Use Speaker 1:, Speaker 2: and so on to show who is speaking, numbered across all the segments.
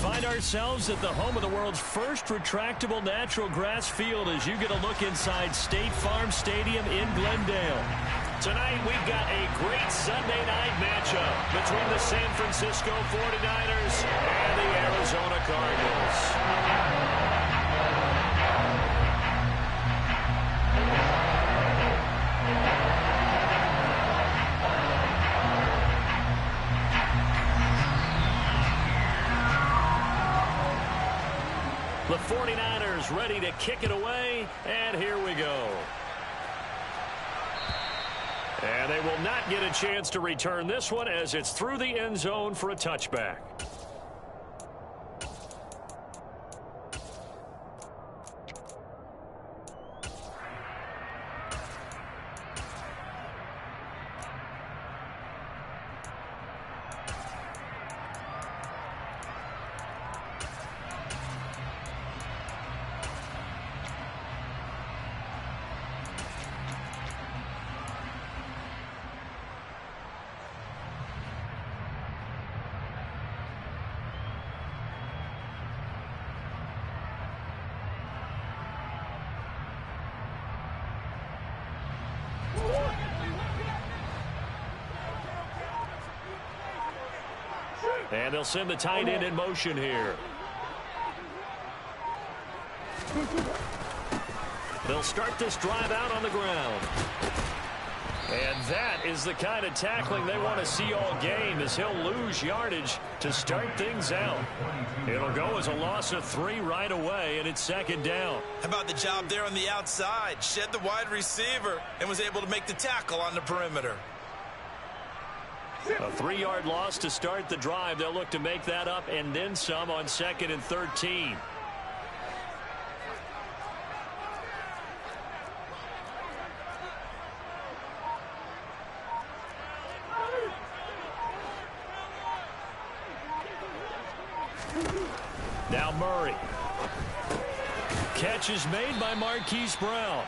Speaker 1: find ourselves at the home of the world's first retractable natural grass field as you get a look inside State Farm Stadium in Glendale. Tonight, we've got a great Sunday night matchup between the San Francisco 49ers and the Arizona Cardinals. The 49ers ready to kick it away, and here we go. And they will not get a chance to return this one as it's through the end zone for a touchback. And they'll send the tight end in motion here. They'll start this drive out on the ground. And that is the kind of tackling they want to see all game, as he'll lose yardage to start things out. It'll go as a loss of 3 right away, and it's second down.
Speaker 2: How about the job there on the outside? Shed the wide receiver and was able to make the tackle on the perimeter.
Speaker 1: A 3-yard loss to start the drive. They'll look to make that up and then some on 2nd and 13. Now Murray. Catch is made by Marquise Brown.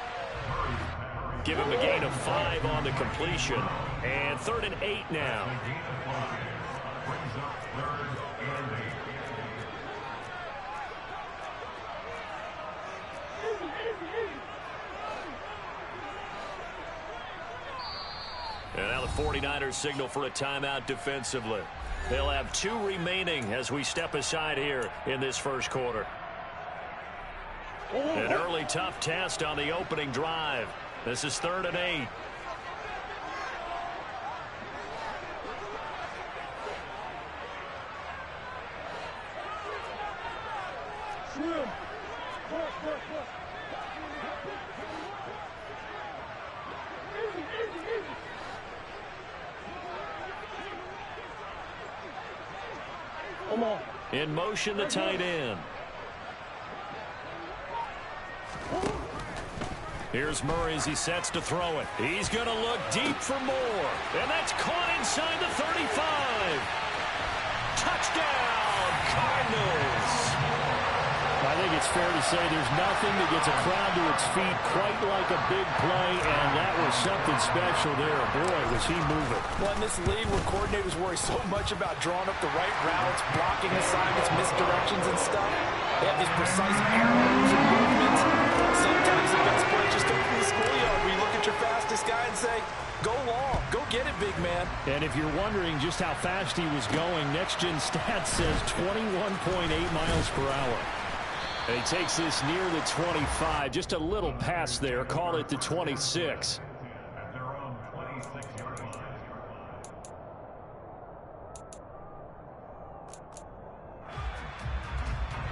Speaker 1: Give him a gain of 5 on the completion. And 3rd and 8 now. And now the 49ers signal for a timeout defensively. They'll have 2 remaining as we step aside here in this first quarter. An early tough test on the opening drive. This is 3rd and 8. In motion, the tight end. Here's Murray as he sets to throw it. He's going to look deep for more. And that's caught inside the 35. Touchdown, Cardinals.
Speaker 3: I think it's fair to say there's nothing that gets a crowd to its feet quite like a big play, and that was something special there. Boy, was he moving.
Speaker 4: Well, in this league where coordinators worry so much about drawing up the right routes, blocking assignments, misdirections and stuff, they have these precise arrows and movements. Sometimes the best play just open the schoolyard where you look at your fastest guy and say, go long, go get it, big man.
Speaker 3: And if you're wondering just how fast he was going, Next Gen Stats says 21.8 miles per hour.
Speaker 1: And he takes this near the 25. Just a little pass there. Call it the 26.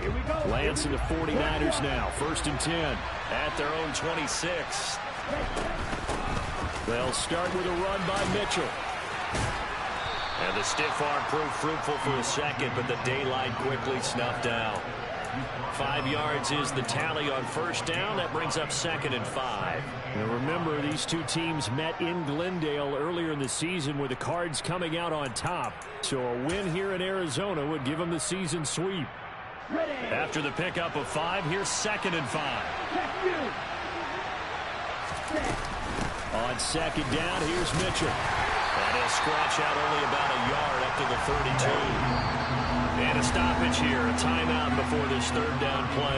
Speaker 3: Here we go.
Speaker 1: Lance and the 49ers now. 1st and 10 at their own 26. They'll start with a run by Mitchell. And the stiff arm proved fruitful for a second, but the daylight quickly snuffed out. 5 yards is the tally on 1st down. That brings up 2nd and 5.
Speaker 3: Now remember, these two teams met in Glendale earlier in the season with the Cards coming out on top. So a win here in Arizona would give them the season sweep.
Speaker 1: After the pickup of 5, here's 2nd and 5.
Speaker 3: On 2nd down, here's Mitchell.
Speaker 1: And he'll scratch out only about a yard up to the 32. And a stoppage here, a timeout before this third down play.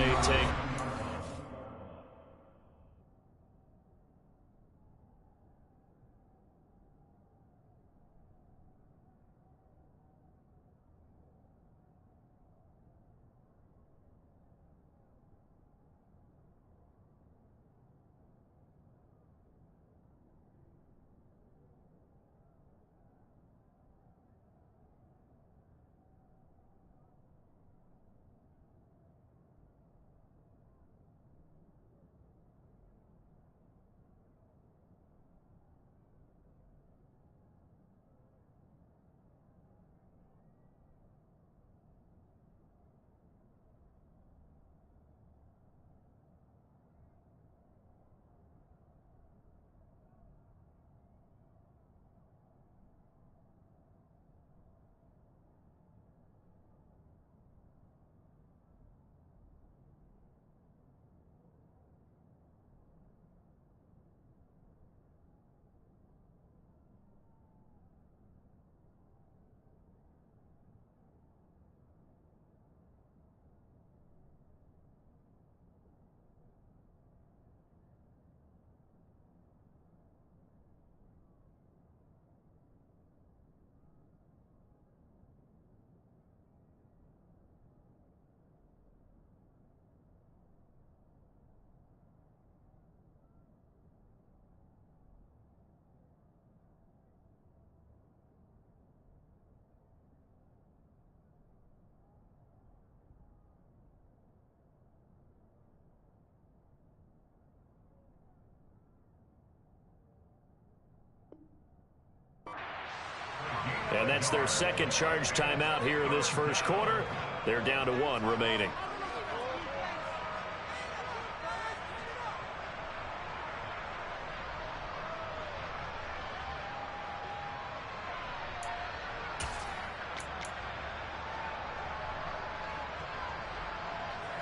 Speaker 1: And that's their second charge timeout here in this first quarter. They're down to 1 remaining.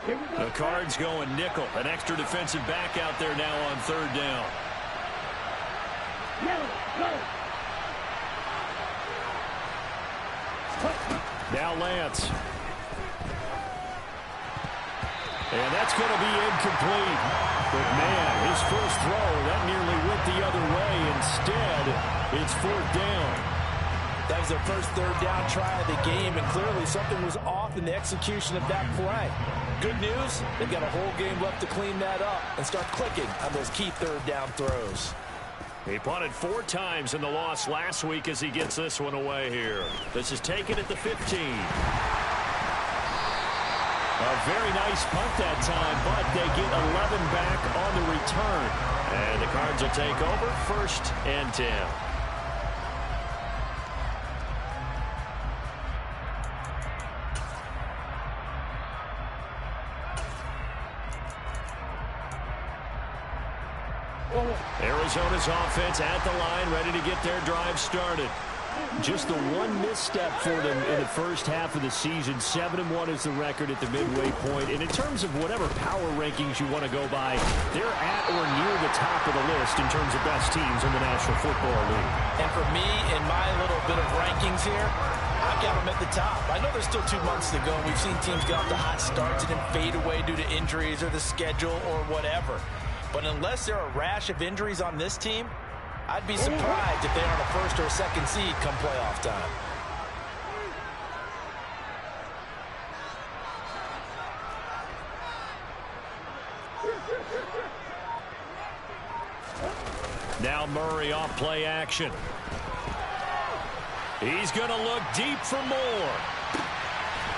Speaker 1: The Cards going nickel. An extra defensive back out there now on third down. Now Lance. And that's going to be incomplete. But, man, his first throw, that nearly went the other way. Instead, it's fourth down.
Speaker 4: That was their first third down try of the game, and clearly something was off in the execution of that play. Good news, they've got a whole game left to clean that up and start clicking on those key third down throws.
Speaker 1: He punted 4 times in the loss last week as he gets this one away here. This is taken at the 15. A very nice punt that time, but they get 11 back on the return. And the Cards will take over, 1st and 10. Arizona's offense at the line, ready to get their drive started. Just the one misstep for them in the first half of the season. 7-1 is the record at the midway point. And in terms of whatever power rankings you want to go by, they're at or near the top of the list in terms of best teams in the National Football League.
Speaker 4: And for me, in my little bit of rankings here, I've got them at the top. I know there's still 2 months to go. We've seen teams get off to hot starts and then fade away due to injuries or the schedule or whatever. But unless there are a rash of injuries on this team, I'd be surprised if they aren't a 1st or a 2nd seed come playoff time.
Speaker 1: Now Murray off play action. He's going to look deep for more.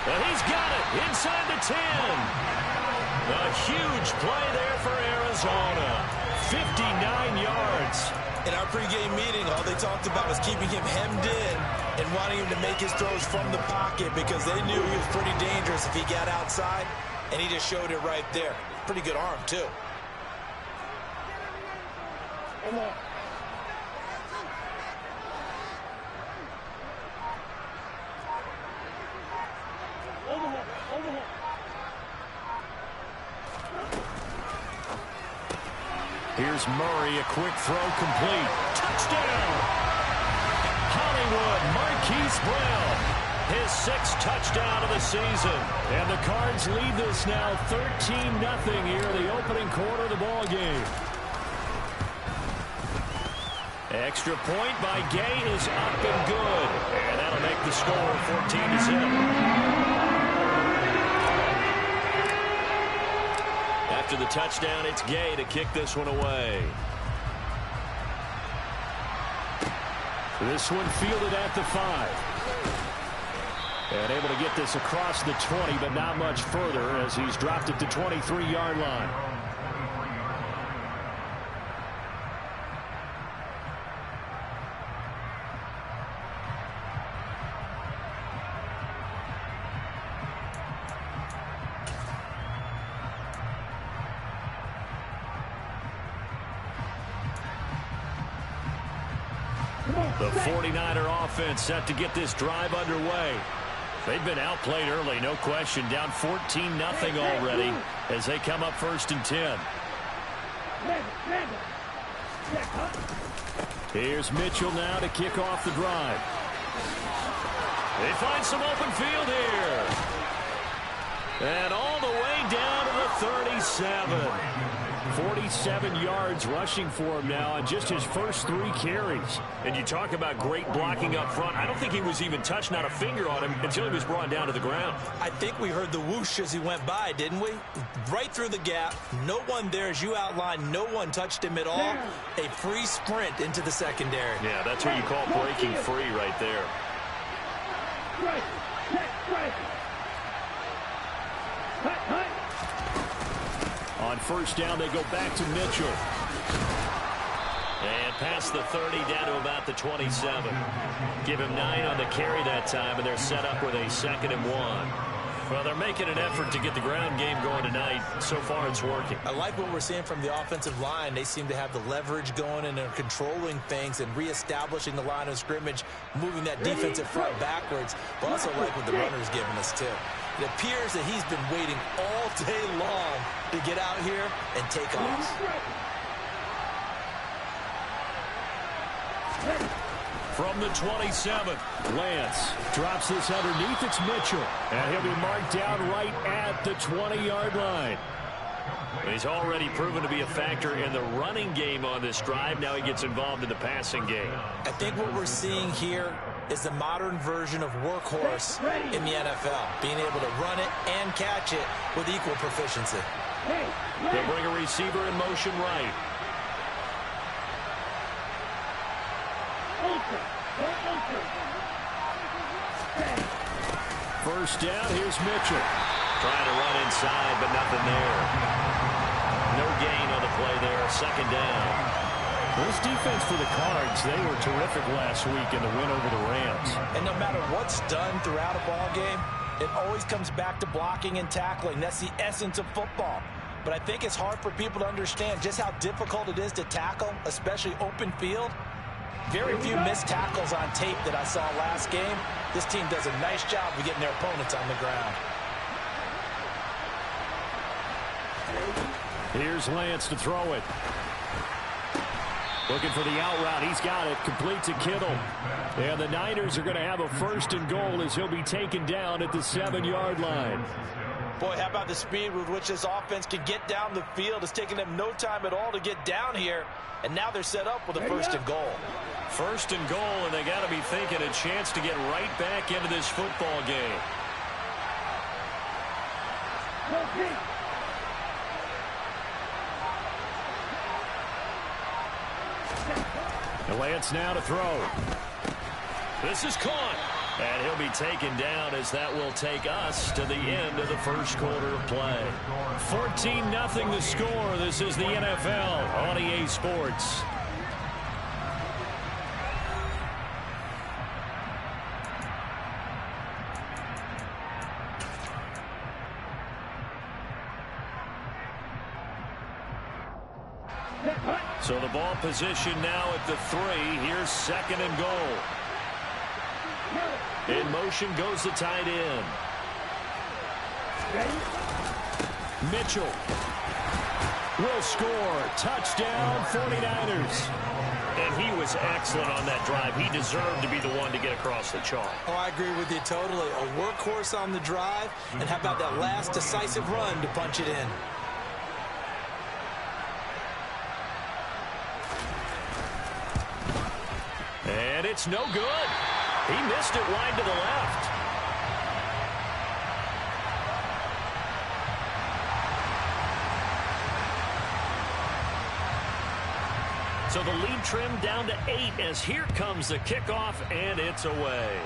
Speaker 1: And he's got it inside the 10. A huge play there for Arizona. 59 yards.
Speaker 2: In our pregame meeting, all they talked about was keeping him hemmed in and wanting him to make his throws from the pocket because they knew he was pretty dangerous if he got outside, and he just showed it right there. Pretty good arm, too.
Speaker 1: Here's Murray, a quick throw complete. Touchdown! Hollywood, Marquise Brown. his 6th touchdown of the season.
Speaker 3: And the Cards lead this now 13-0 here in the opening quarter of the ball game.
Speaker 1: Extra point by Gay is up and good. And that'll make the score 14-0. After the touchdown, it's Gay to kick this one away.
Speaker 3: This one fielded at the 5. And able to get this across the 20, but not much further as he's dropped it to 23-yard line.
Speaker 1: The 49er offense set to get this drive underway. They've been outplayed early, no question. Down 14-0 already as they come up 1st and 10.
Speaker 3: Here's Mitchell now to kick off the drive.
Speaker 1: They find some open field here. And all the way down to the 37. 47 yards rushing for him now on just his first 3 carries. And you talk about great blocking up front. I don't think he was even touched, not a finger on him, until he was brought down to the ground.
Speaker 2: I think we heard the whoosh as he went by, didn't we? Right through the gap. No one there, as you outlined. No one touched him at all. A free sprint into the secondary.
Speaker 1: Yeah, that's what you call breaking free right there.
Speaker 3: On 1st down, they go back to Mitchell.
Speaker 1: And past the 30 down to about the 27. Give him 9 on the carry that time, and they're set up with a 2nd and 1. Well, they're making an effort to get the ground game going tonight. So far, it's working.
Speaker 2: I like what we're seeing from the offensive line. They seem to have the leverage going, and they're controlling things and reestablishing the line of scrimmage, moving that defensive front backwards. But also like what the runner's giving us, too. It appears that he's been waiting all day long to get out here and take off.
Speaker 1: From the 27,
Speaker 3: Lance drops this underneath. It's Mitchell. And he'll be marked down right at the 20-yard line.
Speaker 1: he's already proven to be a factor in the running game on this drive. Now he gets involved in the passing game.
Speaker 2: I think what we're seeing here is the modern version of workhorse in the NFL, being able to run it and catch it with equal proficiency.
Speaker 1: They'll bring a receiver in motion right.
Speaker 3: First down, here's Mitchell.
Speaker 1: Trying to run inside, but nothing there. No gain on the play there, 2nd down.
Speaker 3: This defense for the Cards, they were terrific last week in the win over the Rams.
Speaker 2: And no matter what's done throughout a ball game, it always comes back to blocking and tackling. That's the essence of football. But I think it's hard for people to understand just how difficult it is to tackle, especially open field. Very few missed tackles on tape that I saw last game. This team does a nice job of getting their opponents on the ground.
Speaker 3: Here's Lance to throw it. Looking for the out route. He's got it. Complete to Kittle. And the Niners are going to have a 1st and goal as he'll be taken down at the 7-yard line.
Speaker 2: Boy, how about the speed with which this offense can get down the field? It's taken them no time at all to get down here. And now they're set up with a 1st and goal.
Speaker 1: 1st and goal, and they got to be thinking a chance to get right back into this football game.
Speaker 3: And Lance now to throw.
Speaker 1: This is caught. And he'll be taken down as that will take us to the end of the 1st quarter of play. 14-0 the score. This is the NFL on EA Sports. So the ball position now at the 3. Here's 2nd and goal. In motion goes the tight end. Mitchell will score. Touchdown 49ers. And he was excellent on that drive. He deserved to be the one to get across the chalk.
Speaker 2: Oh, I agree with you totally. A workhorse on the drive, and how about that last decisive run to punch it in?
Speaker 1: And it's no good. He missed it wide to the left. So the lead trimmed down to 8 as here comes the kickoff, and it's away.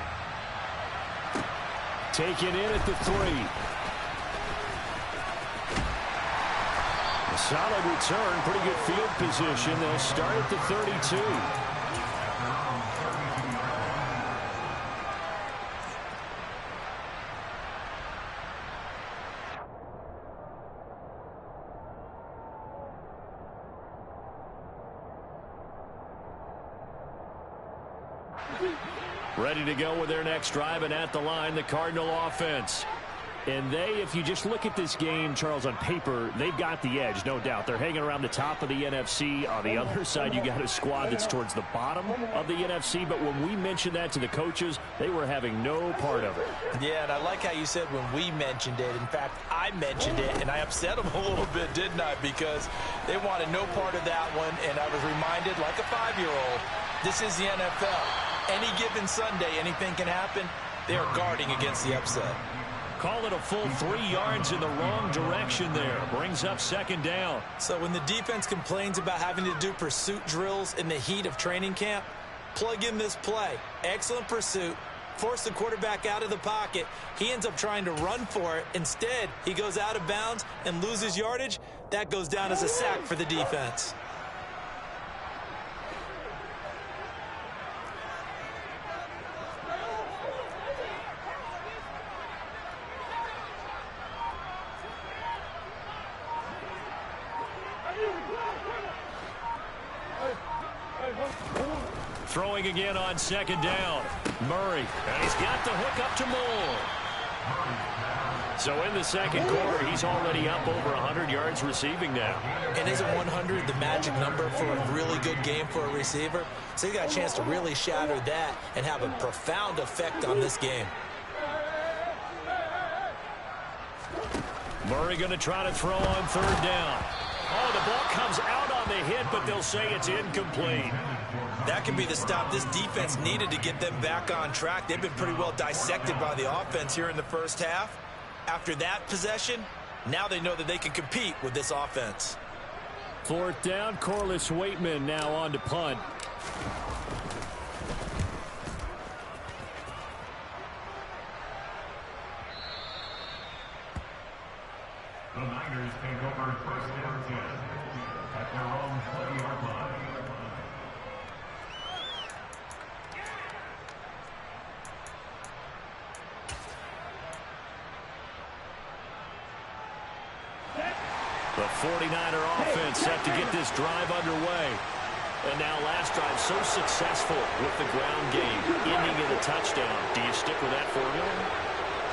Speaker 3: Taken in at the 3. A solid return, pretty good field position. They'll start at the 32.
Speaker 1: Ready to go with their next drive, and at the line, the Cardinal offense.
Speaker 3: And if you just look at this game, Charles, on paper, they've got the edge, no doubt. They're hanging around the top of the NFC. On the other side, you got a squad that's towards the bottom of the NFC. But when we mentioned that to the coaches, they were having no part of it.
Speaker 4: Yeah, and I like how you said when we mentioned it. In fact, I mentioned it, and I upset them a little bit, didn't I? Because they wanted no part of that one, and I was reminded, like a 5-year-old, this is the NFL. Any given Sunday, anything can happen. They are guarding against the upset.
Speaker 1: Call it a full 3 yards in the wrong direction there. Brings up second down.
Speaker 2: So when the defense complains about having to do pursuit drills in the heat of training camp, plug in this play. Excellent pursuit. Force the quarterback out of the pocket. He ends up trying to run for it. Instead, he goes out of bounds and loses yardage. That goes down as a sack for the defense.
Speaker 1: Throwing again on second down. Murray. And he's got the hook up to Moore. So in the second quarter, he's already up over 100 yards receiving now.
Speaker 2: And isn't 100 the magic number for a really good game for a receiver? So he got a chance to really shatter that and have a profound effect on this game.
Speaker 1: Murray going to try to throw on third down. Oh, the ball comes out on the hit, but they'll say it's incomplete.
Speaker 2: That could be the stop this defense needed to get them back on track. They've been pretty well dissected by the offense here in the first half. After that possession, now they know that they can compete with this offense.
Speaker 3: Fourth down, Corliss Waitman now on to punt.
Speaker 5: The Niners take over first down 10 at their own 20-yard line.
Speaker 1: The 49er offense set to get this drive underway. And now last drive so successful with the ground game, ending in a touchdown. Do you stick with that formula?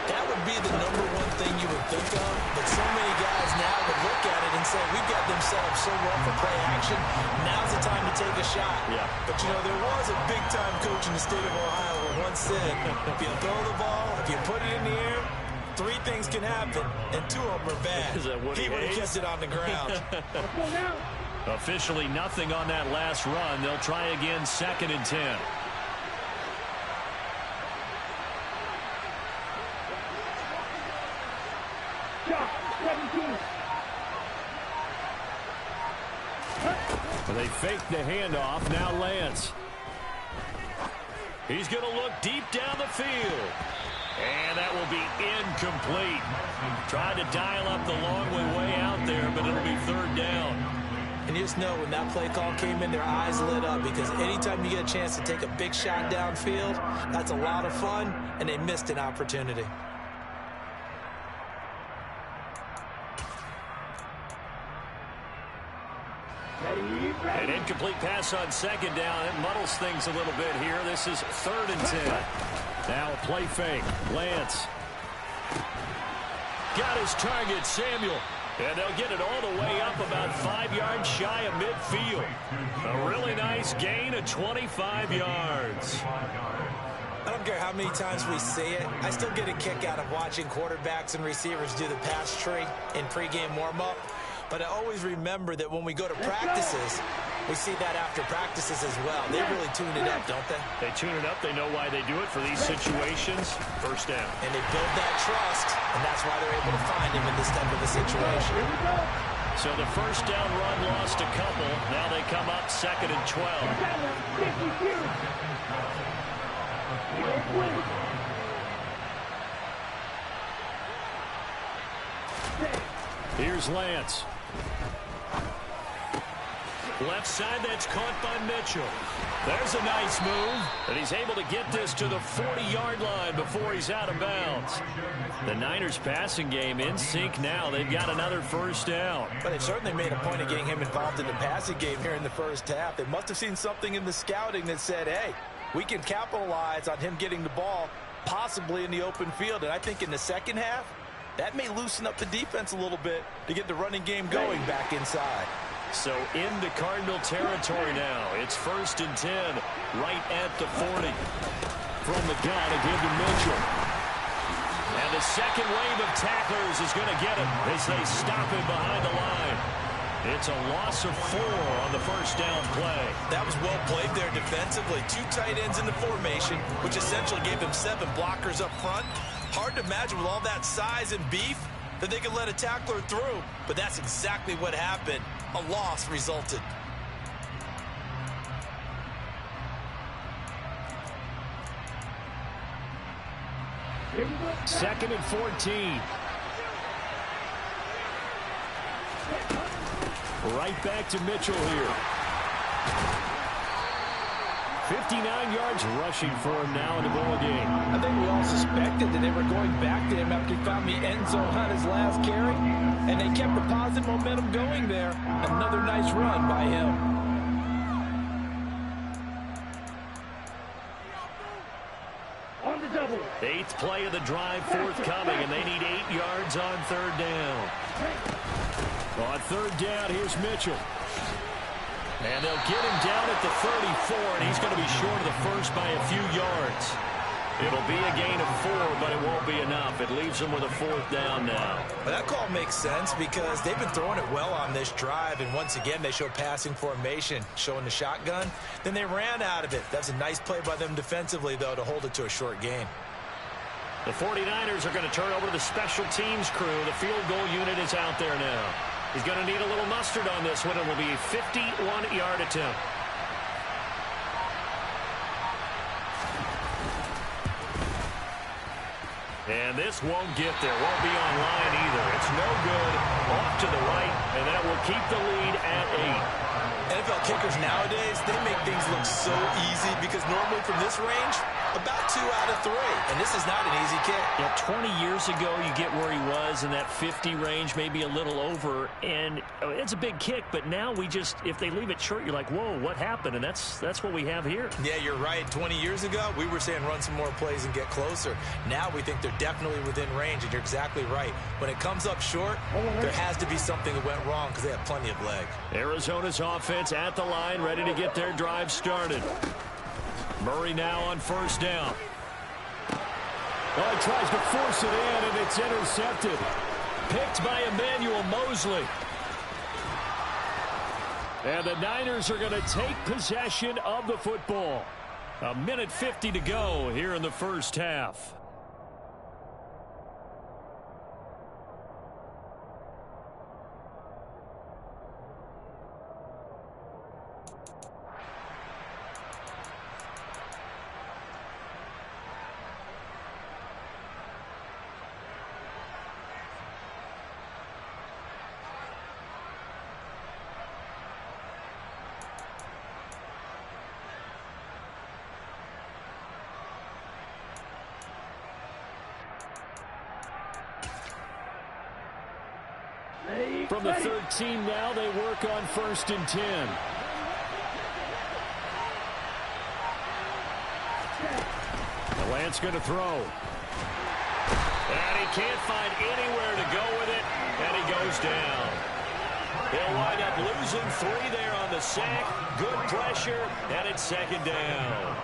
Speaker 2: That would be the #1 thing you would think of, but so many guys now would look at it and say, we've got them set up so well for play action, now's the time to take a shot.
Speaker 1: Yeah.
Speaker 2: But, you know, there was a big-time coach in the state of Ohio who once said, if you throw the ball, if you put it in the air, 3 things can happen, and 2 of them are bad.
Speaker 1: Is that Woody
Speaker 2: he would have
Speaker 1: Hayes?
Speaker 2: kept it on the ground.
Speaker 1: Officially nothing on that last run. They'll try again, 2nd and 10.
Speaker 3: They fake the handoff. Now Lance.
Speaker 1: He's going to look deep down the field. And that will be incomplete. Tried to dial up the long way out there, but it'll be 3rd down.
Speaker 2: And you just know when that play call came in, their eyes lit up, because anytime you get a chance to take a big shot downfield, that's a lot of fun, and they missed an opportunity.
Speaker 1: An incomplete pass on 2nd down. It muddles things a little bit here. This is 3rd and 10.
Speaker 3: Now a play fake. Lance.
Speaker 1: Got his target, Samuel. And they'll get it all the way up about 5 yards shy of midfield. A really nice gain of 25 yards.
Speaker 2: I don't care how many times we see it. I still get a kick out of watching quarterbacks and receivers do the pass tree in pregame warm-up. But I always remember that when we go to practices, we see that after practices as well. They really tune it up, don't they?
Speaker 3: They tune it up. They know why they do it for these situations. First down.
Speaker 2: And they build that trust, and that's why they're able to find him in this type of a situation.
Speaker 1: So the first down run lost a couple. Now they come up 2nd and 12. Here's Lance. Left side, that's caught by Mitchell. There's a nice move, and he's able to get this to the 40-yard line before he's out of bounds. The Niners passing game in sync now. They've got another first down.
Speaker 2: But they've certainly made a point of getting him involved in the passing game here in the first half. They must have seen something in the scouting that said, hey, we can capitalize on him getting the ball possibly in the open field. And I think in the second half, that may loosen up the defense a little bit to get the running game going back inside.
Speaker 1: So into Cardinal territory now. It's 1st and 10, right at the 40. From the gun, a give to Mitchell. And the second wave of tacklers is going to get him as they stop him behind the line. It's a loss of 4 on the first down play.
Speaker 2: That was well played there defensively. 2 tight ends in the formation, which essentially gave them 7 blockers up front. Hard to imagine with all that size and beef that they could let a tackler through, but that's exactly what happened. A loss resulted.
Speaker 1: Second and 14. Right back to Mitchell here. 59 yards rushing for him now in the ball game.
Speaker 4: I think we all suspected that they were going back to him after he found the end zone on his last carry, and they kept the positive momentum going there. Another nice run by him.
Speaker 1: Eighth play of the drive forthcoming, and they need 8 yards on 3rd down. On 3rd down, here's Mitchell. And they'll get him down at the 34, and he's going to be short of the first by a few yards. It'll be a gain of 4, but it won't be enough. It leaves them with a 4th down now.
Speaker 2: Well, that call makes sense because they've been throwing it well on this drive, and once again, they show passing formation, showing the shotgun. Then they ran out of it. That's a nice play by them defensively, though, to hold it to a short gain.
Speaker 1: The 49ers are going to turn over to the special teams crew. The field goal unit is out there now. He's going to need a little mustard on this one. It will be a 51-yard attempt. And this won't get there. Won't be on line either. It's no good. Off to the right, and that will keep the lead at 8.
Speaker 2: NFL kickers nowadays, they make things look so easy because normally from this range, about 2 out of 3. And this is not an easy kick.
Speaker 1: Yeah, 20 years ago, you get where he was in that 50 range, maybe a little over. And it's a big kick, but now we just, if they leave it short, you're like, whoa, what happened? And that's what we have here.
Speaker 2: Yeah, you're right. 20 years ago, we were saying run some more plays and get closer. Now we think they're definitely within range, and you're exactly right. When it comes up short, there has to be something that went wrong because they have plenty of leg.
Speaker 1: Arizona's offense at the line, ready to get their drive started. Murray now on 1st down. Oh, he tries to force it in, and it's intercepted. Picked by Emmanuel Mosley. And the Niners are going to take possession of the football. 1:50 to go here in the first half. From the 13 now, they work on 1st and 10. The Lance going to throw. And he can't find anywhere to go with it, and he goes down. He'll wind up losing 3 there on the sack. Good pressure, and it's second down.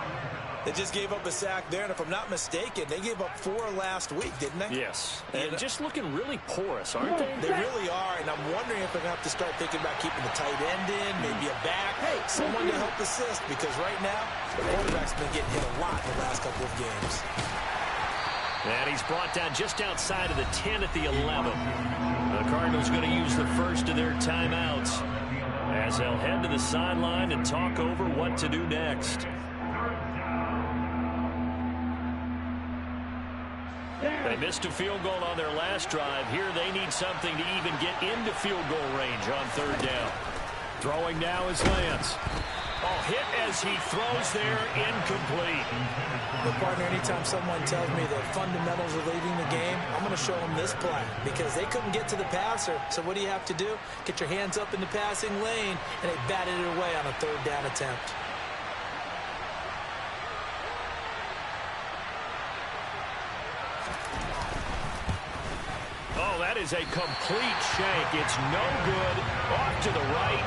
Speaker 2: They just gave up a sack there, and if I'm not mistaken, they gave up 4 last week, didn't they?
Speaker 3: Yes, and just looking really porous, aren't they?
Speaker 2: They really are, and I'm wondering if they're going to have to start thinking about keeping the tight end in, maybe a back, someone to help assist, because right now, the quarterback's been getting hit a lot in the last couple of games.
Speaker 1: And he's brought down just outside of the 10 at the 11. The Cardinals going to use the first of their timeouts as they'll head to the sideline and talk over what to do next. They missed a field goal on their last drive. Here they need something to even get into field goal range on third down. Throwing now is Lance. Oh, hit as he throws there, incomplete.
Speaker 2: Look, partner, anytime someone tells me the fundamentals are leaving the game, I'm going to show them this play because they couldn't get to the passer. So what do you have to do? Get your hands up in the passing lane, and they batted it away on a third down attempt.
Speaker 1: Oh, that is a complete shank. It's no good. Off to the right.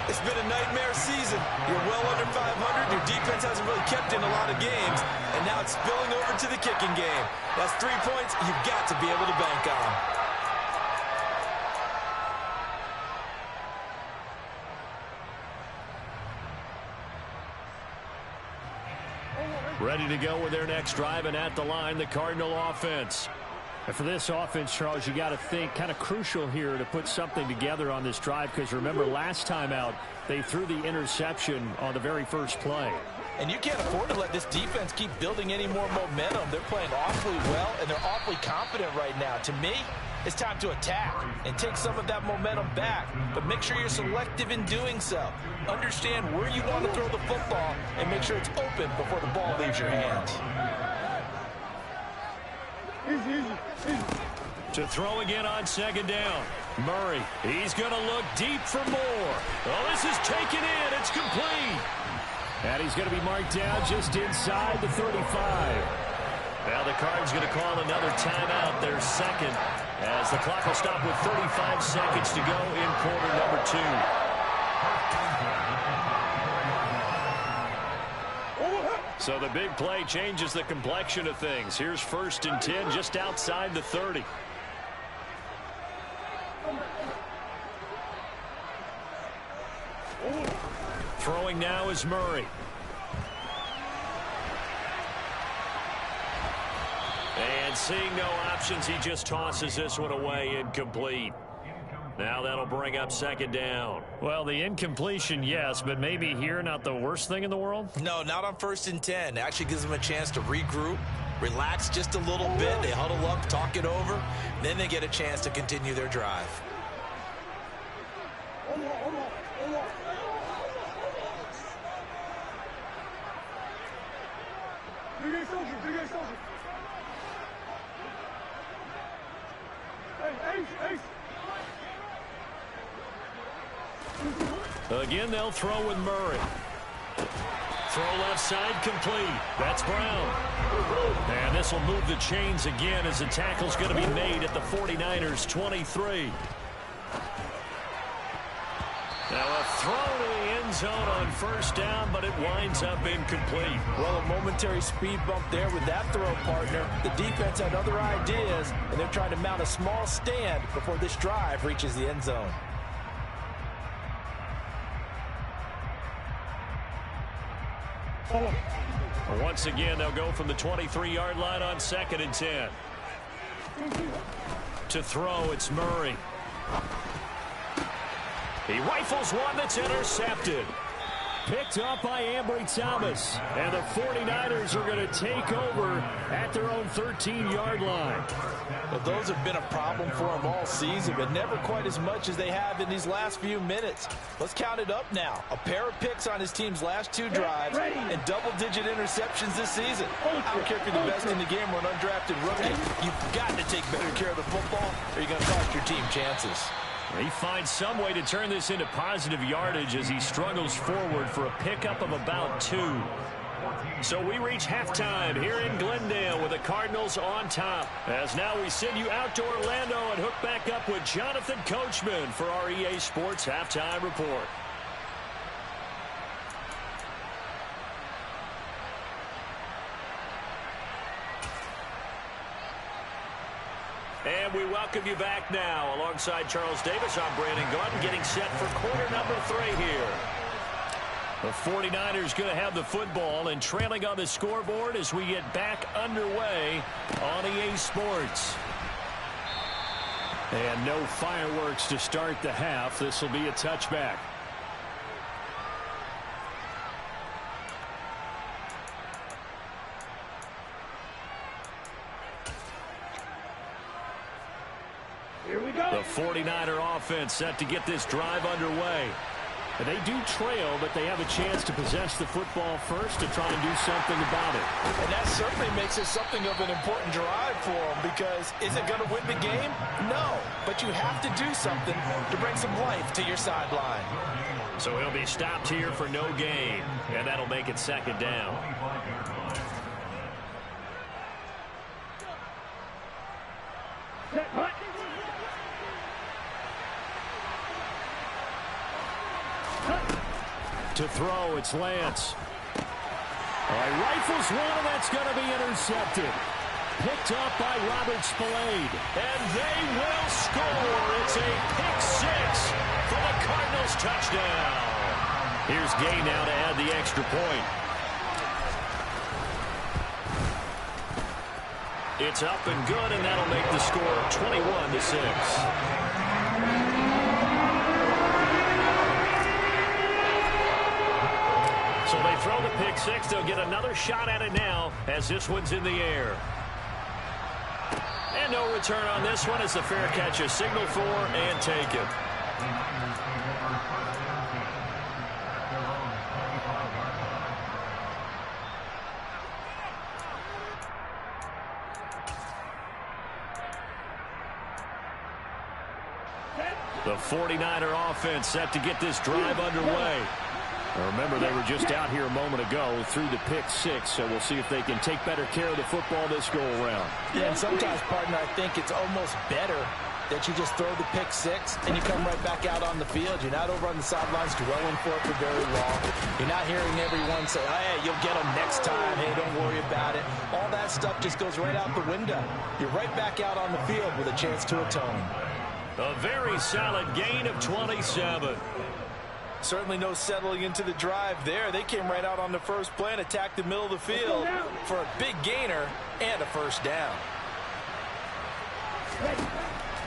Speaker 2: It's been a nightmare season. You're well under 500. Your defense hasn't really kept in a lot of games, and now it's spilling over to the kicking game. That's 3 points you've got to be able to bank on.
Speaker 1: Ready to go with their next drive, and at the line, the Cardinal offense.
Speaker 3: And for this offense, Charles, you got to think kind of crucial here to put something together on this drive because remember last time out they threw the interception on the very first play.
Speaker 4: And you can't afford to let this defense keep building any more momentum. They're playing awfully well, and they're awfully confident right now. To me, it's time to attack and take some of that momentum back, but make sure you're selective in doing so. Understand where you want to throw the football and make sure it's open before the ball leaves your hands.
Speaker 1: To throw again on second down. Murray, he's going to look deep for more. Oh, this is taken in. It's complete.
Speaker 3: And he's going to be marked down just inside the 35.
Speaker 1: Now the Cards going to call another timeout, their second, as the clock will stop with 35 seconds to go in quarter number 2. So the big play changes the complexion of things. Here's 1st and 10 just outside the 30. Throwing now is Murray. And seeing no options, he just tosses this one away, incomplete. Now that'll bring up second down.
Speaker 3: Well, the incompletion, yes, but maybe here not the worst thing in the world?
Speaker 2: No, not on 1st and 10. It actually gives them a chance to regroup, relax just a little bit. They huddle up, talk it over. Then they get a chance to continue their drive.
Speaker 1: Again, they'll throw with Murray. Throw left side complete. That's Brown. And this will move the chains again as the tackle's going to be made at the 49ers 23. Now a throw to the end zone on 1st down, but it winds up incomplete.
Speaker 4: Well, a momentary speed bump there with that throw, partner. The defense had other ideas, and they're trying to mount a small stand before this drive reaches the end zone.
Speaker 1: Once again, they'll go from the 23-yard line on 2nd and 10. To throw, it's Murray. He rifles one that's intercepted. Picked up by Ambry Thomas. And the 49ers are going to take over at their own 13-yard line.
Speaker 4: Well, those have been a problem for them all season, but never quite as much as they have in these last few minutes. Let's count it up now. A pair of picks on his team's last 2 drives and double-digit interceptions this season. I don't care if you're the best in the game or an undrafted rookie. You've got to take better care of the football or you're going to cost your team chances.
Speaker 1: He finds some way to turn this into positive yardage as he struggles forward for a pickup of about 2. So we reach halftime here in Glendale with the Cardinals on top. As now we send you out to Orlando and hook back up with Jonathan Coachman for our EA Sports Halftime Report. And we welcome you back now. Alongside Charles Davis, I'm Brandon Gaudin, getting set for quarter number 3 here. The 49ers going to have the football and trailing on the scoreboard as we get back underway on EA Sports. And no fireworks to start the half. This will be a touchback.
Speaker 6: Here we go.
Speaker 1: The 49er offense set to get this drive underway. And they do trail, but they have a chance to possess the football first to try and do something about it.
Speaker 4: And that certainly makes it something of an important drive for them, because is it going to win the game? No, but you have to do something to bring some life to your sideline.
Speaker 1: So he'll be stopped here for no gain, and that'll make it second down. To throw, it's Lance. Rifles one, and that's going to be intercepted. Picked up by Robert Spillane. And they will score. It's a pick 6 for the Cardinals touchdown. Here's Gay now to add the extra point. It's up and good, and that'll make the score 21-6. So they throw the pick 6. They'll get another shot at it now as this one's in the air. And no return on this one as the fair catch is signaled for and taken. The 49er offense set to get this drive underway. Now remember, they were just out here a moment ago through the pick 6, so we'll see if they can take better care of the football this go-around.
Speaker 4: Yeah, and sometimes, partner, I think it's almost better that you just throw the pick 6 and you come right back out on the field. You're not over on the sidelines dwelling for it for very long. You're not hearing everyone say, hey, you'll get them next time. Hey, don't worry about it. All that stuff just goes right out the window. You're right back out on the field with a chance to atone.
Speaker 1: A very solid gain of 27.
Speaker 4: Certainly no settling into the drive there. They came right out on the first play and attacked the middle of the field for a big gainer and a first down.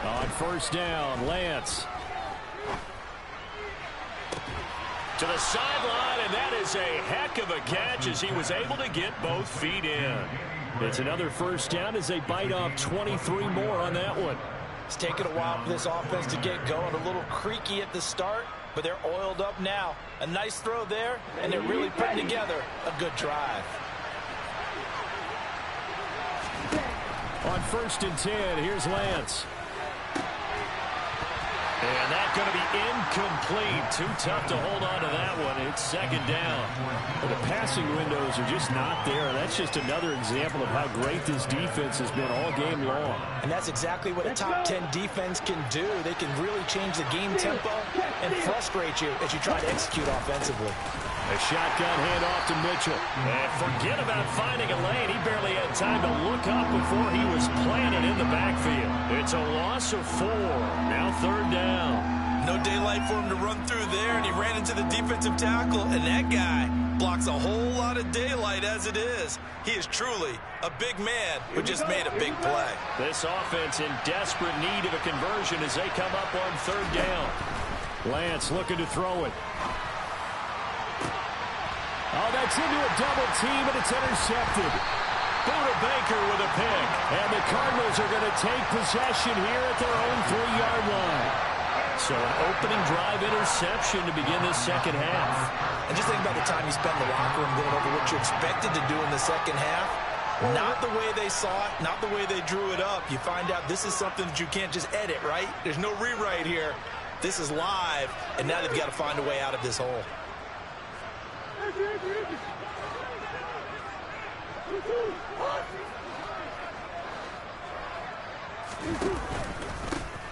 Speaker 1: On first down, Lance. To the sideline, and that is a heck of a catch as he was able to get both feet in. It's another first down as they bite off 23 more on that one.
Speaker 4: It's taken a while for this offense to get going. A little creaky at the start, but they're oiled up now. A nice throw there, and they're really putting together a good drive.
Speaker 1: On 1st and 10, here's Lance. And that's going to be incomplete. Too tough to hold on to that one. It's second down. Well, the passing windows are just not there. That's just another example of how great this defense has been all game long.
Speaker 4: And that's exactly what a top 10 defense can do. They can really change the game tempo and frustrate you as you try to execute offensively.
Speaker 1: A shotgun handoff to Mitchell. And forget about finding a lane. He barely had time to look up before he was planted in the backfield. It's a loss of 4. Now 3rd down.
Speaker 2: No daylight for him to run through there, and he ran into the defensive tackle, and that guy blocks a whole lot of daylight as it is. He is truly a big man who just made a big play.
Speaker 1: This offense in desperate need of a conversion as they come up on 3rd down. Lance looking to throw it. Oh, that's into a double team, and it's intercepted. Buda Baker with a pick. And the Cardinals are going to take possession here at their own 3-yard line. So an opening drive interception to begin this second half.
Speaker 4: And just think about the time you spent in the locker room going over what you expected to do in the second half. Not the way they saw it, not the way they drew it up. You find out this is something that you can't just edit, right? There's no rewrite here. This is live, and now they've got to find a way out of this hole.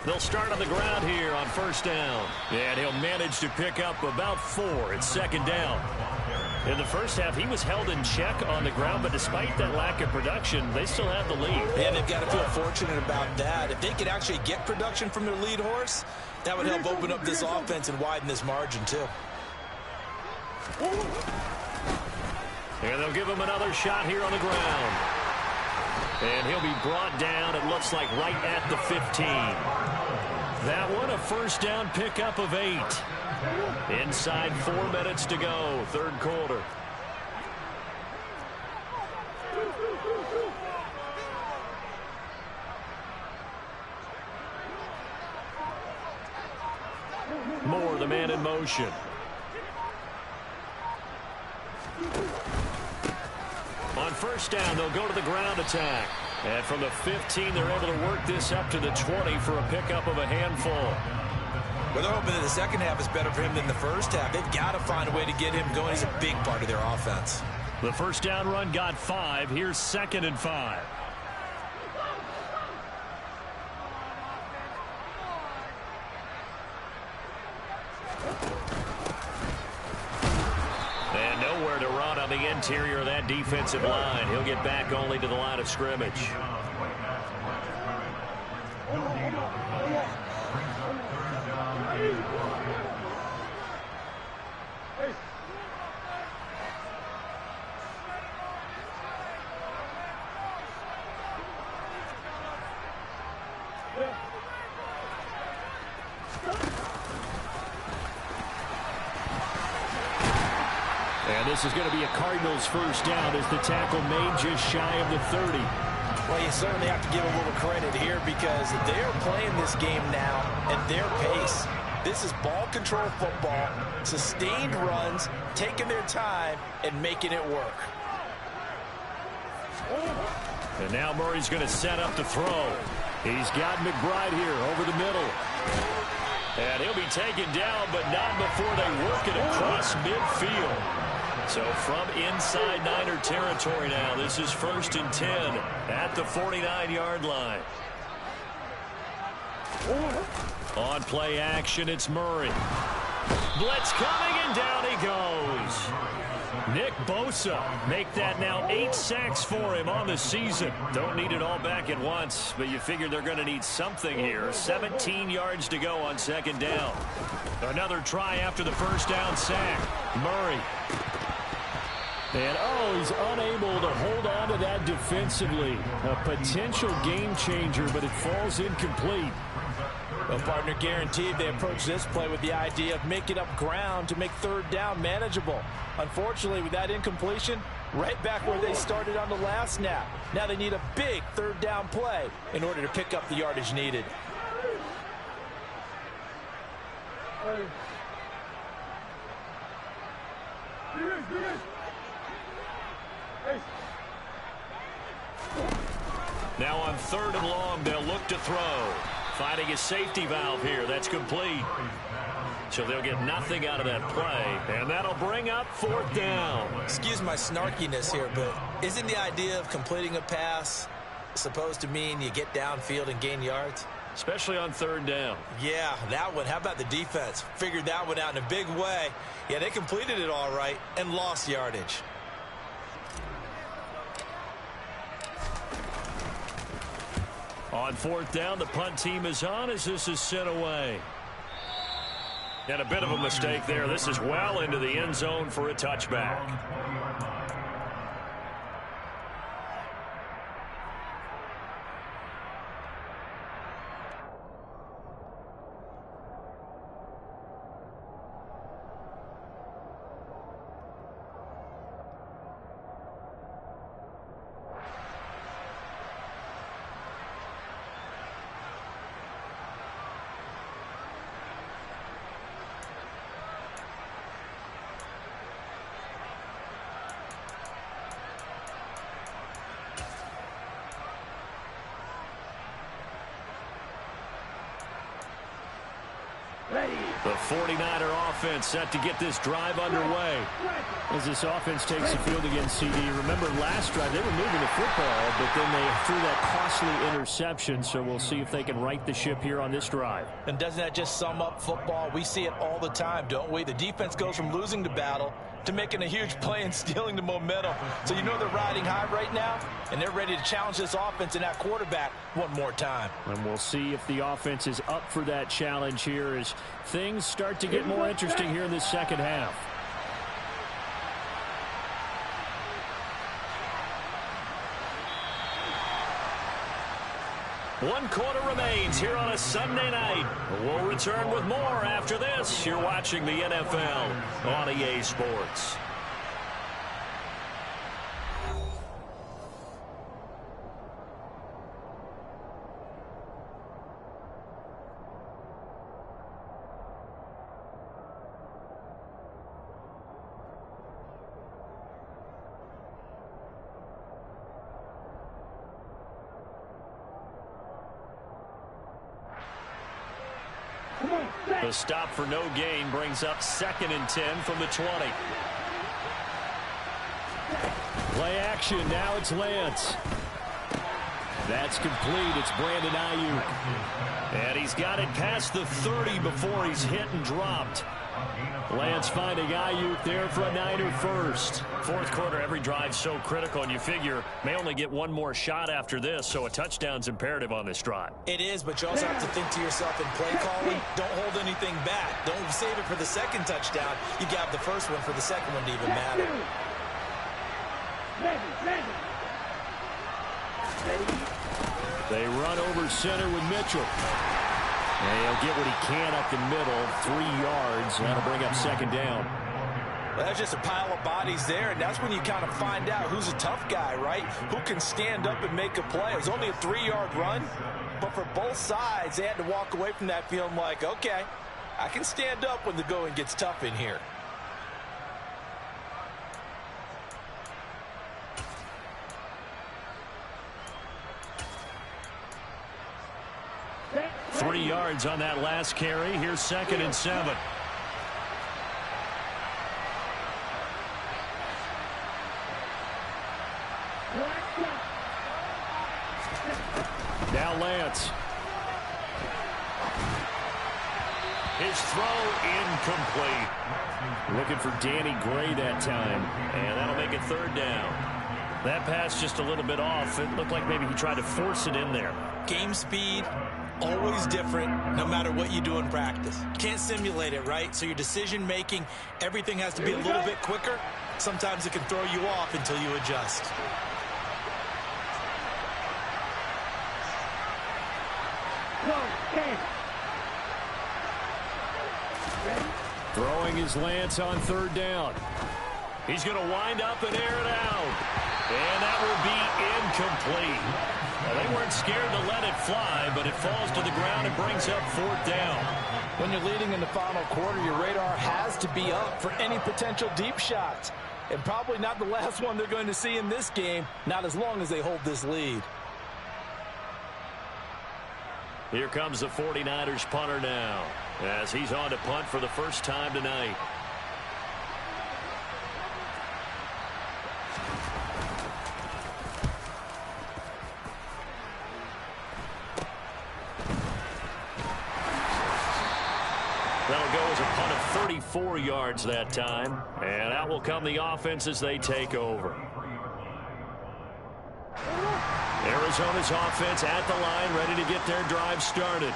Speaker 1: They'll start on the ground here on first down. And he'll manage to pick up about 4 at second down. In the first half, he was held in check on the ground, but despite that lack of production, they still have the lead.
Speaker 2: And they've got to feel fortunate about that. If they could actually get production from their lead horse, that would help open up this offense and widen this margin, too.
Speaker 1: And they'll give him another shot here on the ground. And he'll be brought down, it looks like, right at the 15. That one, a first down pickup of 8. Inside 4 minutes to go, third quarter. Moore, the man in motion. On first down, they'll go to the ground attack. And from the 15, they're able to work this up to the 20 for a pickup of a handful.
Speaker 2: Well, they're hoping that the second half is better for him than the first half. They've got to find a way to get him going. He's a big part of their offense.
Speaker 1: The first down run got 5. Here's 2nd and 5. And nowhere to run on the interior of that defensive line. He'll get back only to the line of scrimmage. And this is going to be a Cardinals first down as the tackle made just shy of the 30.
Speaker 2: Well, you certainly have to give a little credit here because they are playing this game now at their pace. This is ball control football, sustained runs, taking their time, and making it work.
Speaker 1: And now Murray's going to set up to throw. He's got McBride here over the middle. And he'll be taken down, but not before they work it across midfield. So from inside Niner territory now, this is 1st and 10 at the 49-yard line. On play action, it's Murray. Blitz coming, and down he goes. Nick Bosa make that now 8 sacks for him on the season. Don't need it all back at once, but you figure they're going to need something here. 17 yards to go on second down. Another try after the first down sack. Murray. And, he's unable to hold on to that defensively. A potential game changer, but it falls incomplete.
Speaker 4: Well, partner, guaranteed they approach this play with the idea of making up ground to make third down manageable. Unfortunately, with that incompletion, right back where they started on the last snap. Now they need a big third down play in order to pick up the yardage needed.
Speaker 1: Now on 3rd and long, they'll look to throw. Finding a safety valve here. That's complete. So they'll get nothing out of that play. And that'll bring up 4th down.
Speaker 2: Excuse my snarkiness here, but isn't the idea of completing a pass supposed to mean you get downfield and gain yards?
Speaker 1: Especially on 3rd down.
Speaker 2: Yeah, that one. How about the defense? Figured that one out in a big way. Yeah, they completed it all right and lost yardage.
Speaker 1: On 4th down, the punt team is on as this is sent away. And a bit of a mistake there. This is well into the end zone for a touchback.
Speaker 3: 49er offense set to get this drive underway. As this offense takes the field against CD, remember last drive they were moving the football, but then they threw that costly interception, so we'll see if they can right the ship here on this drive.
Speaker 2: And doesn't that just sum up football? We see it all the time, don't we? The defense goes from losing the battle to making a huge play and stealing the momentum. So you know they're riding high right now, and they're ready to challenge this offense and that quarterback one more time.
Speaker 3: And we'll see if the offense is up for that challenge here as things start to get more interesting here in this second half. One quarter remains here on a Sunday night. We'll return with more after this. You're watching the NFL on EA Sports. The stop for no gain brings up 2nd and 10 from the 20. Play action. Now it's Lance. That's complete. It's Brandon Ayuk. And he's got it past the 30 before he's hit and dropped. Lance finding Ayuk there for a Niner first.
Speaker 1: Fourth quarter, every drive so critical, and you figure may only get one more shot after this, so a touchdown's imperative on this drive.
Speaker 2: It is, but you also have to think to yourself in play calling, don't hold anything back. Don't save it for the second touchdown. You got the first one for the second one to even matter.
Speaker 3: They run over center with Mitchell. And he'll get what he can up the middle, 3 yards. That'll bring up 2nd down.
Speaker 2: Well, that's just a pile of bodies there, and that's when you kind of find out who's a tough guy, right? Who can stand up and make a play. It was only a 3-yard run, but for both sides, they had to walk away from that feeling like, okay, I can stand up when the going gets tough in here.
Speaker 1: Three yards on that last carry. Here's 2nd and 7.
Speaker 3: Now Lance.
Speaker 1: His throw incomplete.
Speaker 3: Looking for Danny Gray that time.
Speaker 1: And that'll make it 3rd down. That pass just a little bit off. It looked like maybe he tried to force it in there.
Speaker 2: Game speed, always different, no matter what you do in practice. You can't simulate it, right? So your decision making, everything has to be a little bit quicker. Sometimes it can throw you off until you adjust.
Speaker 3: Throwing his Lance on 3rd down.
Speaker 1: He's going to wind up and air it out. And that will be incomplete. Well, they weren't scared to let it fly, but it falls to the ground and brings up 4th down.
Speaker 4: When you're leading in the final quarter, your radar has to be up for any potential deep shots. And probably not the last one they're going to see in this game, not as long as they hold this lead.
Speaker 1: Here comes the 49ers punter now, as he's on to punt for the first time tonight. That'll go as a punt of 34 yards that time. And out will come the offense as they take over. Arizona's offense at the line, ready to get their drive started.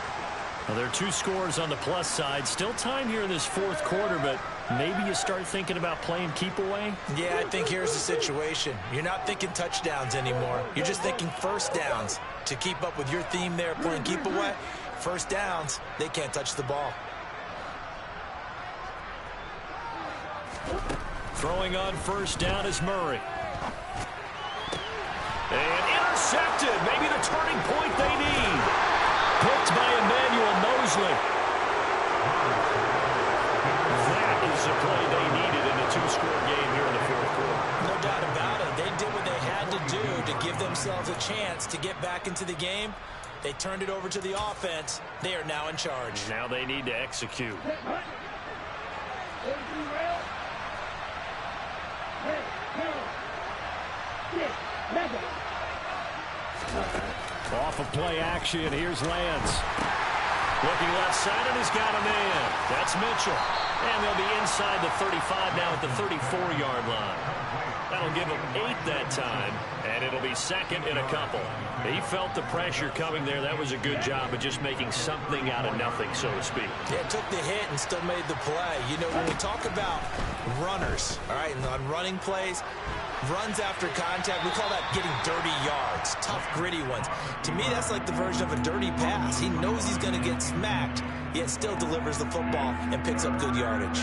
Speaker 1: Well, there are 2 scores on the plus side. Still time here in this 4th quarter, but maybe you start thinking about playing keep away?
Speaker 2: Yeah, I think here's the situation. You're not thinking touchdowns anymore. You're just thinking first downs. To keep up with your theme there, playing keep away, first downs, they can't touch the ball.
Speaker 1: Throwing on 1st down is Murray. And intercepted. Maybe the turning point they need. Picked by Emmanuel Mosley. That is the play they needed in a 2-score game here in the 4th quarter.
Speaker 2: No doubt about it. They did what they had to do to give themselves a chance to get back into the game. They turned it over to the offense. They are now in charge.
Speaker 1: Now they need to execute.
Speaker 3: Off of play action, here's Lance. Looking left side, and he's got a man. That's Mitchell. And they'll be inside the 35 now at the 34-yard line. That'll give him 8 that time, and it'll be second in a couple. He felt the pressure coming there. That was a good job of just making something out of nothing, so to speak.
Speaker 2: Yeah, took the hit and still made the play. You know, when we talk about runners, all right, and on running plays, runs after contact, we call that getting dirty yards, tough, gritty ones. To me, that's like the version of a dirty pass. He knows he's going to get smacked, yet still delivers the football and picks up good yardage.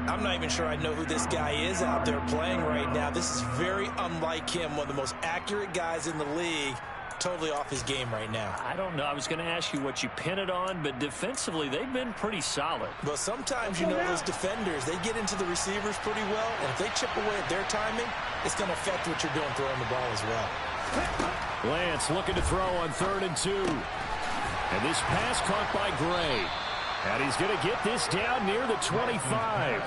Speaker 2: I'm not even sure I know who this guy is out there playing right now. This is very unlike him, one of the most accurate guys in the league. Totally off his game right now.
Speaker 3: I don't know. I was going to ask you what you pin it on, but defensively, they've been pretty solid.
Speaker 2: Well, sometimes, you know, those defenders, they get into the receivers pretty well, and if they chip away at their timing, it's going to affect what you're doing throwing the ball as well.
Speaker 3: Lance looking to throw on 3rd and 2. And this pass caught by Gray. And he's going to get this down near the 25.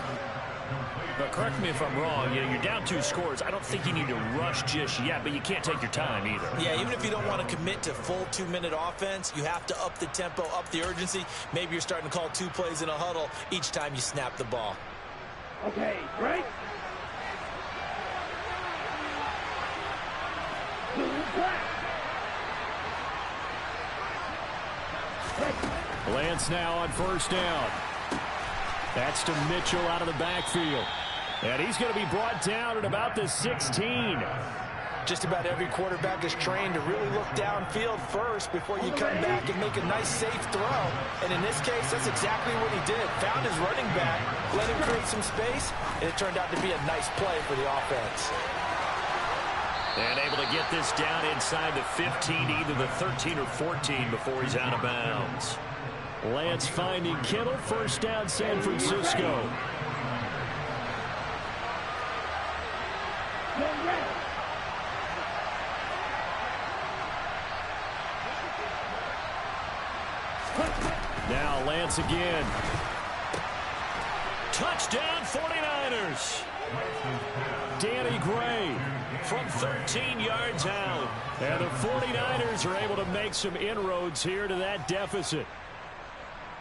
Speaker 3: But correct me if I'm wrong, you know, you're down 2 scores. I don't think you need to rush just yet, but you can't take your time either.
Speaker 2: Yeah, even if you don't want to commit to full 2-minute offense, you have to up the tempo, up the urgency. Maybe you're starting to call 2 plays in a huddle each time you snap the ball.
Speaker 6: Okay, break.
Speaker 3: Lance now on 1st down. That's to Mitchell out of the backfield. And he's going to be brought down at about the 16.
Speaker 4: Just about every quarterback is trained to really look downfield first before you come back and make a nice, safe throw. And in this case, that's exactly what he did. Found his running back, let him create some space, and it turned out to be a nice play for the offense.
Speaker 3: And able to get this down inside the 15, either the 13 or 14 before he's out of bounds. Lance finding Kittle, 1st down San Francisco. Now Lance again. Touchdown 49ers. Danny Gray from 13 yards out. And the 49ers are able to make some inroads here to that deficit.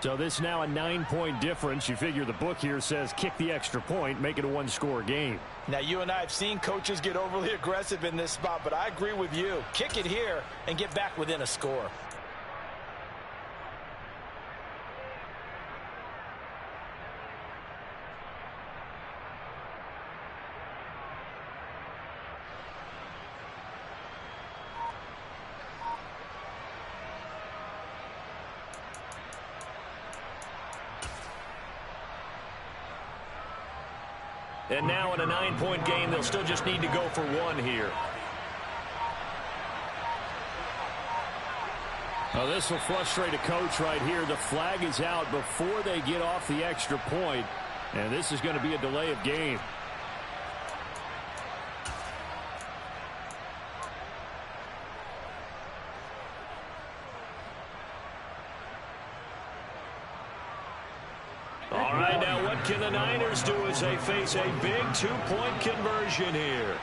Speaker 3: So this is now a 9-point difference. You figure the book here says kick the extra point, make it a 1-score game.
Speaker 4: Now, you and I have seen coaches get overly aggressive in this spot, but I agree with you. Kick it here and get back within a score.
Speaker 3: And now in a 9-point game, they'll still just need to go for 1 here. Oh, this will frustrate a coach right here. The flag is out before they get off the extra point, and this is going to be a delay of game. All right, now what can the Niners do as they face a big 2-point conversion here?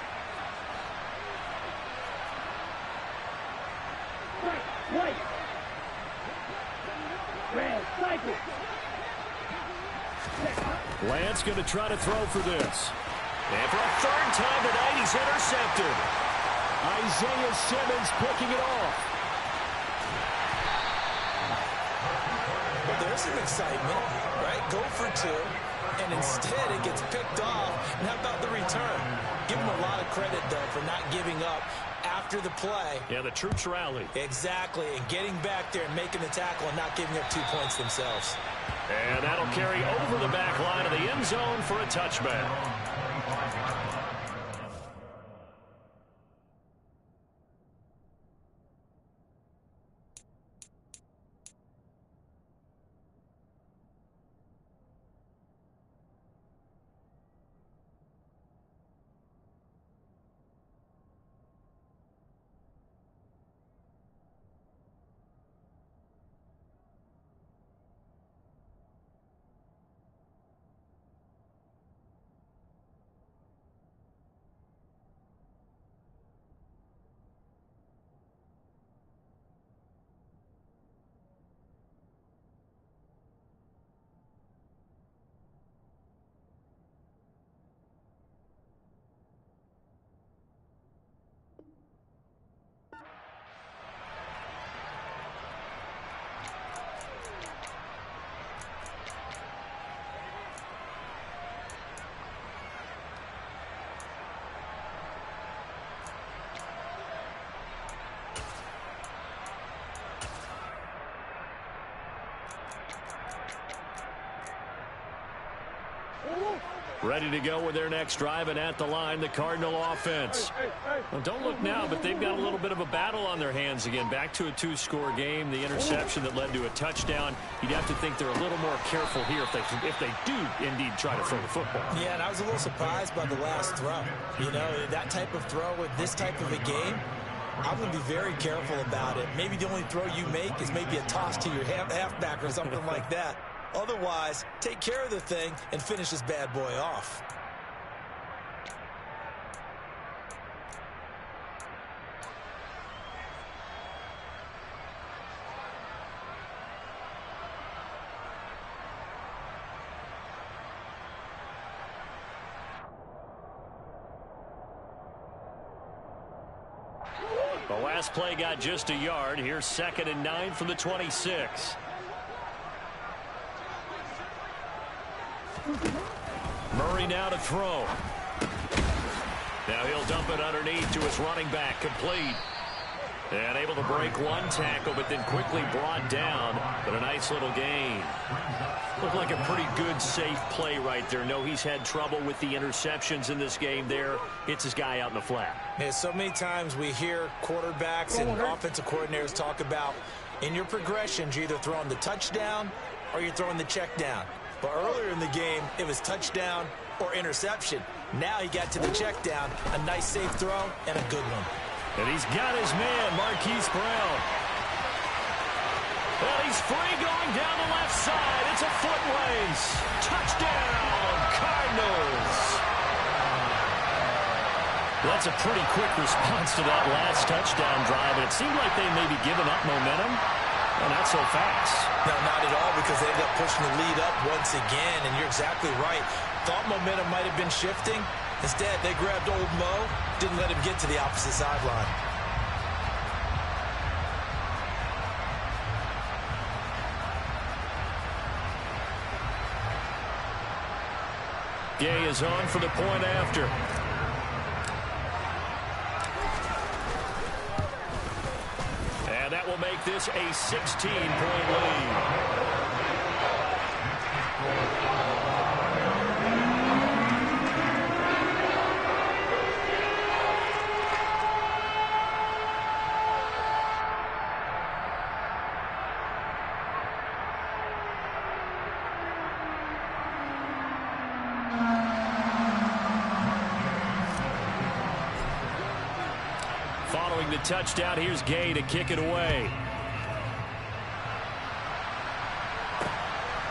Speaker 3: Lance going to try to throw for this. And for a 3rd time tonight, he's intercepted. Isaiah Simmons picking it off.
Speaker 2: Well, there's some excitement, right? Go for 2, and instead it gets picked off. And how about the return? Give him a lot of credit, though, for not giving up after the play.
Speaker 3: Yeah, the troops rally.
Speaker 2: Exactly, and getting back there and making the tackle and not giving up 2 points themselves.
Speaker 3: And that'll carry over the back line of the end zone for a touchback. Ready to go with their next drive, and at the line, the Cardinal offense. Well, don't look now, but they've got a little bit of a battle on their hands again. Back to a 2-score game. The interception that led to a touchdown. You'd have to think they're a little more careful here if they do indeed try to throw the football.
Speaker 2: Yeah, and I was a little surprised by the last throw. You know, that type of throw with this type of a game, I'm going to be very careful about it. Maybe the only throw you make is maybe a toss to your halfback or something like that. Otherwise, take care of the thing and finish this bad boy off.
Speaker 3: The last play got just a yard. Here's 2nd and 9 from the 26. Murray now to throw. Now he'll dump it underneath to his running back. Complete. And able to break one tackle, but then quickly brought down. But a nice little gain. Looked like a pretty good, safe play right there. No, he's had trouble with the interceptions in this game there. Hits his guy out in the flat.
Speaker 2: Yeah, so many times we hear quarterbacks and offensive coordinators talk about in your progressions, you're either throwing the touchdown or you're throwing the check down. But earlier in the game, it was touchdown or interception. Now he got to the check down, a nice safe throw, and a good one.
Speaker 3: And he's got his man, Marquise Brown. Well, he's free going down the left side. It's a foot race. Touchdown, Cardinals. That's a pretty quick response to that last touchdown drive. And it seemed like they may be giving up momentum. Well, not so fast.
Speaker 2: No, not at all, because they ended up pushing the lead up once again, and you're exactly right. Thought momentum might have been shifting. Instead, they grabbed old Mo, didn't let him get to the opposite sideline.
Speaker 3: Gay is on for the point after. And that will make this a 16-point lead. Following the touchdown, here's Gay to kick it away.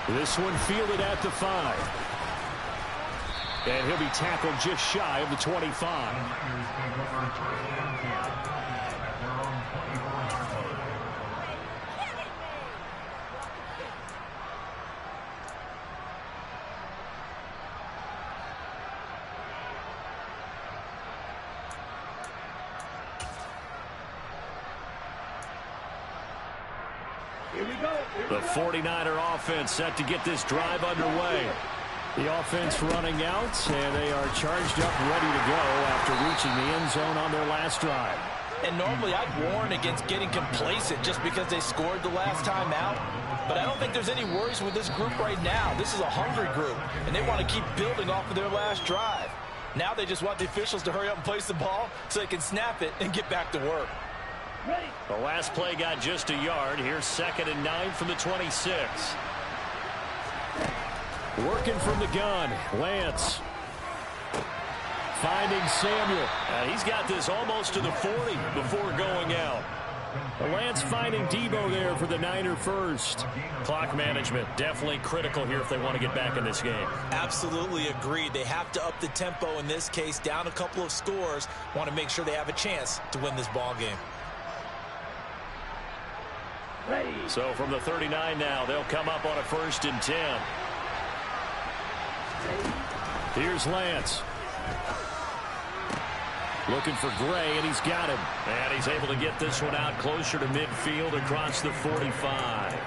Speaker 3: This one fielded at the 5. And he'll be tackled just shy of the 25. The 49er offense set to get this drive underway. The offense running out, and they are charged up, ready to go after reaching the end zone on their last drive.
Speaker 4: And normally I'd warn against getting complacent just because they scored the last time out. But I don't think there's any worries with this group right now. This is a hungry group, and they want to keep building off of their last drive. Now they just want the officials to hurry up and place the ball so they can snap it and get back to work.
Speaker 3: The last play got just a yard. Here's 2nd and 9 from the 26. Working from the gun, Lance. Finding Samuel. He's got this almost to the 40 before going out. Lance finding Debo there for the Niner first. Clock management definitely critical here if they want to get back in this game.
Speaker 2: Absolutely agreed. They have to up the tempo in this case, down a couple of scores. Want to make sure they have a chance to win this ball game.
Speaker 3: So from the 39 now, they'll come up on a 1st and 10. Here's Lance. Looking for Gray, and he's got him. And he's able to get this one out closer to midfield across the 45.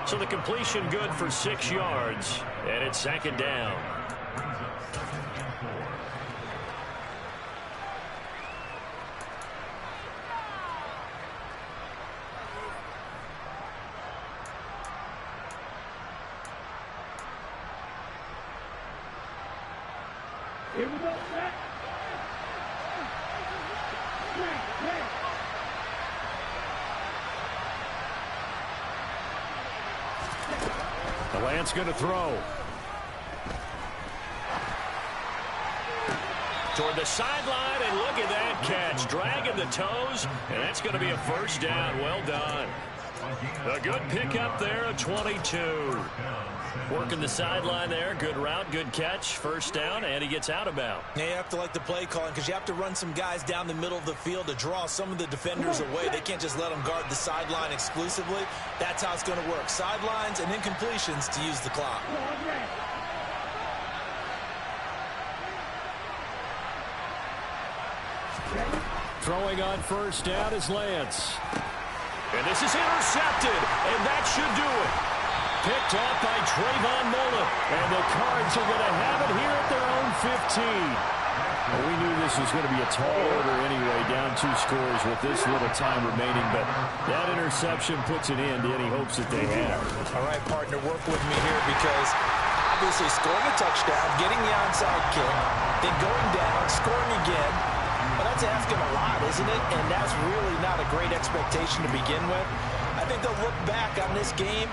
Speaker 3: So the completion good for 6 yards, and it's 2nd down.
Speaker 6: Here we go, set.
Speaker 3: The Lance going to throw. Toward the sideline, and look at that catch. Dragging the toes, and that's going to be a first down. Well done. A good pickup there, a 22. Working the sideline there. Good route, good catch. First down, and he gets out of bounds.
Speaker 2: Now you have to like the play calling because you have to run some guys down the middle of the field to draw some of the defenders away. They can't just let them guard the sideline exclusively. That's how it's going to work. Sidelines and incompletions to use the clock.
Speaker 3: Throwing on first down is Lance. And this is intercepted, and that should do it. Picked off by Trayvon Mullen, and the Cards are going to have it here at their own 15. Well, we knew this was going to be a tall order anyway, down 2 scores with this little time remaining, but that interception puts an end to any hopes that they have.
Speaker 2: All right, partner, work with me here because obviously scoring a touchdown, getting the onside kick, then going down, scoring again. Well, that's asking a lot, isn't it? And that's really not a great expectation to begin with. I think they'll look back on this game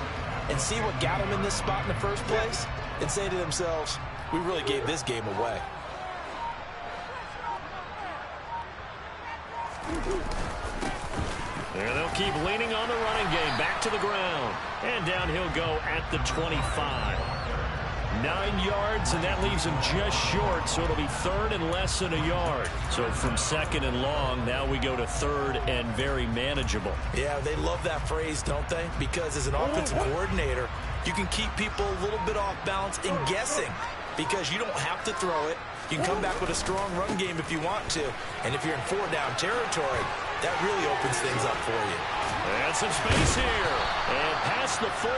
Speaker 2: and see what got them in this spot in the first place and say to themselves, we really gave this game away.
Speaker 3: There they'll keep leaning on the running game. Back to the ground. And down he'll go at the 25. 9 yards, and that leaves him just short, so it'll be third and less than a yard. So from second and long, now we go to third and very manageable.
Speaker 2: Yeah, they love that phrase, don't they? Because as an offensive coordinator, you can keep people a little bit off balance and guessing because you don't have to throw it. You can come back with a strong run game if you want to. And if you're in 4-down territory, that really opens things up for you.
Speaker 3: And some space here. And past the 40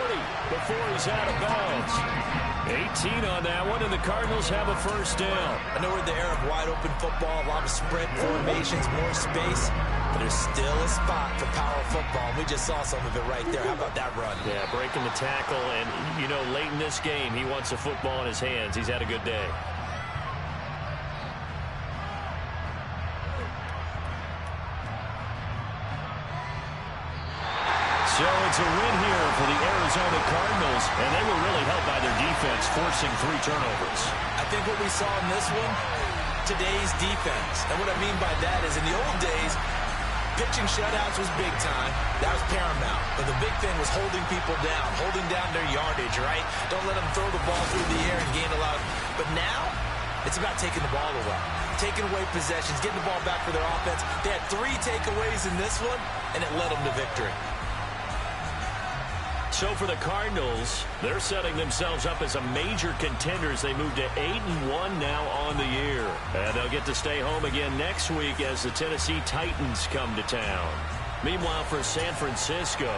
Speaker 3: before he's out of bounds. 18 on that one, and the Cardinals have a first down.
Speaker 2: I know we're in the era of wide-open football, a lot of spread formations, more space, but there's still a spot for power football. We just saw some of it right there. How about that run?
Speaker 3: Yeah, breaking the tackle, and, you know, late in this game, he wants the football in his hands. He's had a good day. So it's a win here for the Arizona Cardinals, and they were really helped by their defense, forcing 3 turnovers.
Speaker 2: I think what we saw in this one, today's defense. And what I mean by that is in the old days, pitching shutouts was big time. That was paramount. But the big thing was holding people down, holding down their yardage, right? Don't let them throw the ball through the air and gain a lot. But now, it's about taking the ball away, taking away possessions, getting the ball back for their offense. They had 3 takeaways in this one, and it led them to victory.
Speaker 3: So for the Cardinals, they're setting themselves up as a major contender as they move to 8-1 now on the year. And they'll get to stay home again next week as the Tennessee Titans come to town. Meanwhile, for San Francisco,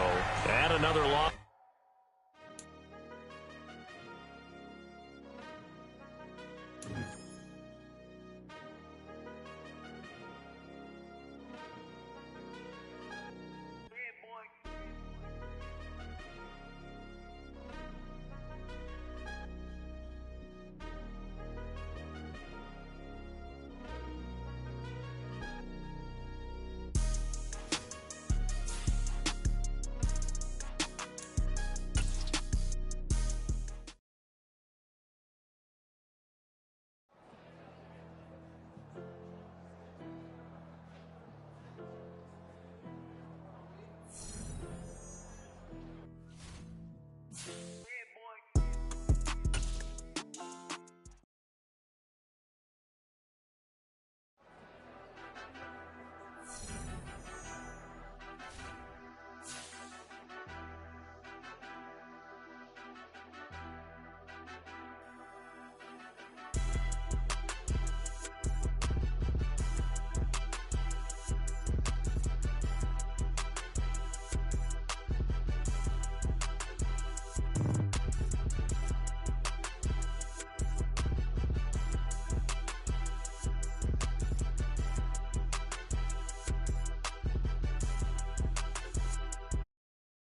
Speaker 3: add another loss.